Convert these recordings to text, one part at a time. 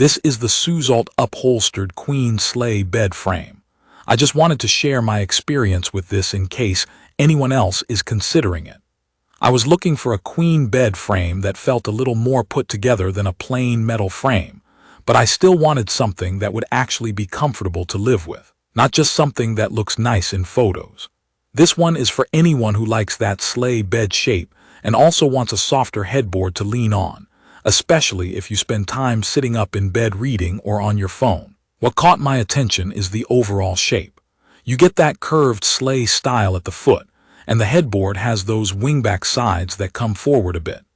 This is the Suzalt Upholstered Queen Sleigh bed frame. I just wanted to share my experience with this in case anyone else is considering it. I was looking for a queen bed frame that felt a little more put together than a plain metal frame, but I still wanted something that would actually be comfortable to live with, not just something that looks nice in photos. This one is for anyone who likes that sleigh bed shape and also wants a softer headboard to lean on, especially if you spend time sitting up in bed reading or on your phone. What caught my attention is the overall shape. You get that curved sleigh style at the foot, and the headboard has those wingback sides that come forward a bit.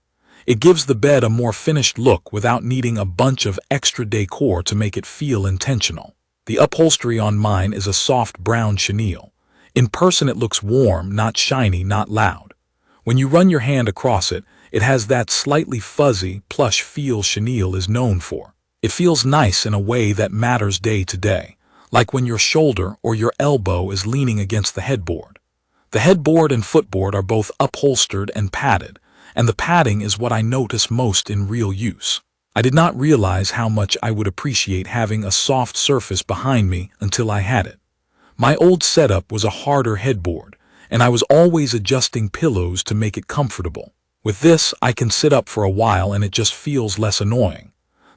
It gives the bed a more finished look without needing a bunch of extra decor to make it feel intentional. The upholstery on mine is a soft brown chenille. In person it looks warm, not shiny, not loud. When you run your hand across it, it has that slightly fuzzy, plush feel chenille is known for. It feels nice in a way that matters day to day, like when your shoulder or your elbow is leaning against the headboard. The headboard and footboard are both upholstered and padded, and the padding is what I notice most in real use. I did not realize how much I would appreciate having a soft surface behind me until I had it. My old setup was a harder headboard, and I was always adjusting pillows to make it comfortable. With this, I can sit up for a while and it just feels less annoying.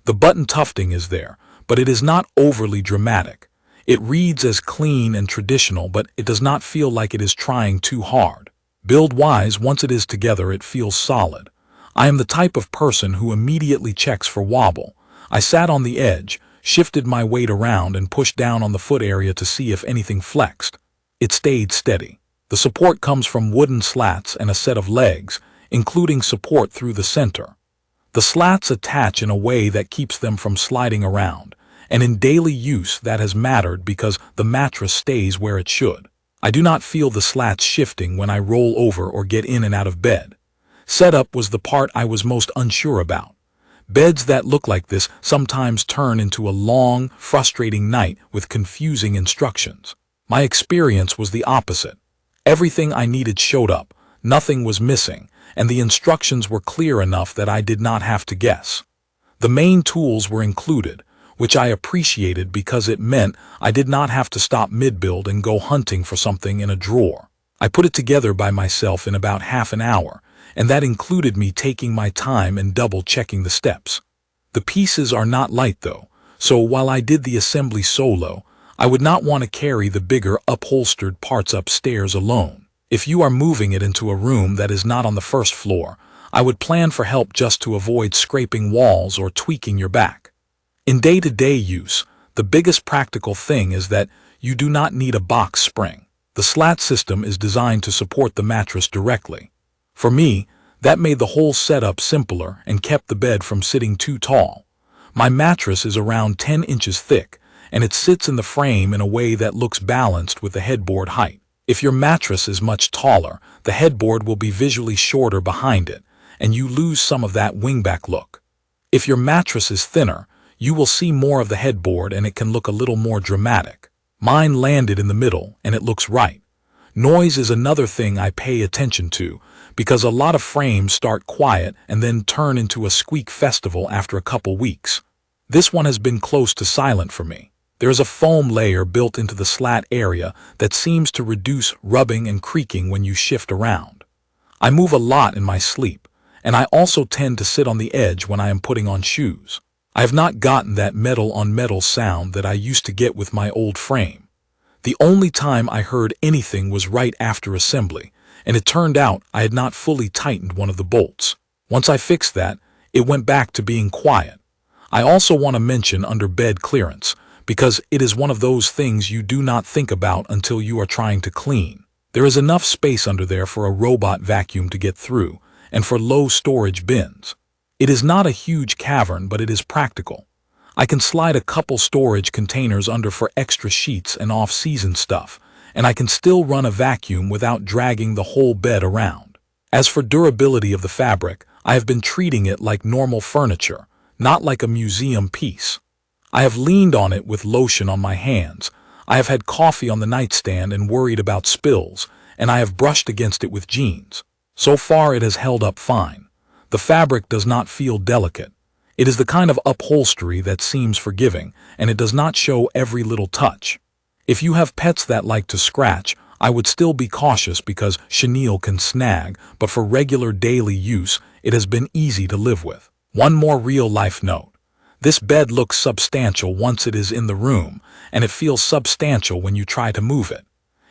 The button tufting is there, but it is not overly dramatic. It reads as clean and traditional, but it does not feel like it is trying too hard. Build-wise, once it is together, it feels solid. I am the type of person who immediately checks for wobble. I sat on the edge, shifted my weight around and pushed down on the foot area to see if anything flexed. It stayed steady. The support comes from wooden slats and a set of legs, including support through the center. The slats attach in a way that keeps them from sliding around, and in daily use that has mattered because the mattress stays where it should. I do not feel the slats shifting when I roll over or get in and out of bed. Setup was the part I was most unsure about. Beds that look like this sometimes turn into a long, frustrating night with confusing instructions. My experience was the opposite. Everything I needed showed up, nothing was missing, and the instructions were clear enough that I did not have to guess. The main tools were included, which I appreciated because it meant I did not have to stop mid-build and go hunting for something in a drawer. I put it together by myself in about half an hour, and that included me taking my time and double-checking the steps. The pieces are not light though, so while I did the assembly solo, I would not want to carry the bigger upholstered parts upstairs alone. If you are moving it into a room that is not on the first floor, I would plan for help just to avoid scraping walls or tweaking your back. In day-to-day use, the biggest practical thing is that you do not need a box spring. The slat system is designed to support the mattress directly. For me, that made the whole setup simpler and kept the bed from sitting too tall. My mattress is around 10 inches thick, and it sits in the frame in a way that looks balanced with the headboard height. If your mattress is much taller, the headboard will be visually shorter behind it, and you lose some of that wingback look. If your mattress is thinner, you will see more of the headboard and it can look a little more dramatic. Mine landed in the middle, and it looks right. Noise is another thing I pay attention to, because a lot of frames start quiet and then turn into a squeak festival after a couple weeks. This one has been close to silent for me. There is a foam layer built into the slat area that seems to reduce rubbing and creaking when you shift around. I move a lot in my sleep, and I also tend to sit on the edge when I am putting on shoes. I have not gotten that metal-on-metal sound that I used to get with my old frame. The only time I heard anything was right after assembly, and it turned out I had not fully tightened one of the bolts. Once I fixed that, it went back to being quiet. I also want to mention under bed clearance, because it is one of those things you do not think about until you are trying to clean. There is enough space under there for a robot vacuum to get through, and for low storage bins. It is not a huge cavern, but it is practical. I can slide a couple storage containers under for extra sheets and off-season stuff, and I can still run a vacuum without dragging the whole bed around. As for durability of the fabric, I have been treating it like normal furniture, not like a museum piece. I have leaned on it with lotion on my hands. I have had coffee on the nightstand and worried about spills, and I have brushed against it with jeans. So far it has held up fine. The fabric does not feel delicate. It is the kind of upholstery that seems forgiving, and it does not show every little touch. If you have pets that like to scratch, I would still be cautious because chenille can snag, but for regular daily use, it has been easy to live with. One more real-life note. This bed looks substantial once it is in the room, and it feels substantial when you try to move it.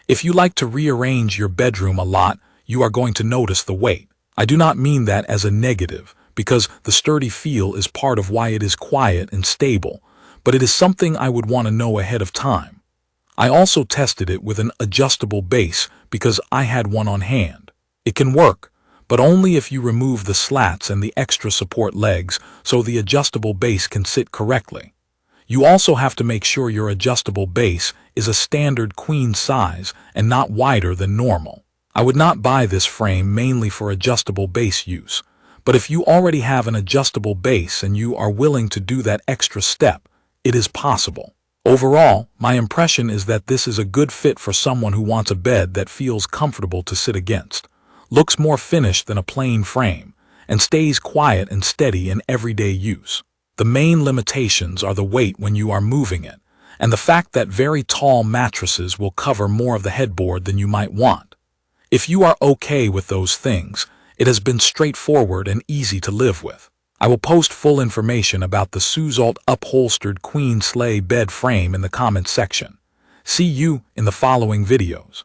If you like to rearrange your bedroom a lot, you are going to notice the weight. I do not mean that as a negative, because the sturdy feel is part of why it is quiet and stable, but it is something I would want to know ahead of time. I also tested it with an adjustable base because I had one on hand. It can work, but only if you remove the slats and the extra support legs so the adjustable base can sit correctly. You also have to make sure your adjustable base is a standard queen size and not wider than normal. I would not buy this frame mainly for adjustable base use, but if you already have an adjustable base and you are willing to do that extra step, it is possible. Overall, my impression is that this is a good fit for someone who wants a bed that feels comfortable to sit against, looks more finished than a plain frame, and stays quiet and steady in everyday use. The main limitations are the weight when you are moving it, and the fact that very tall mattresses will cover more of the headboard than you might want. If you are okay with those things, it has been straightforward and easy to live with. I will post full information about the Seuzalt upholstered Queen Sleigh bed frame in the comments section. See you in the following videos.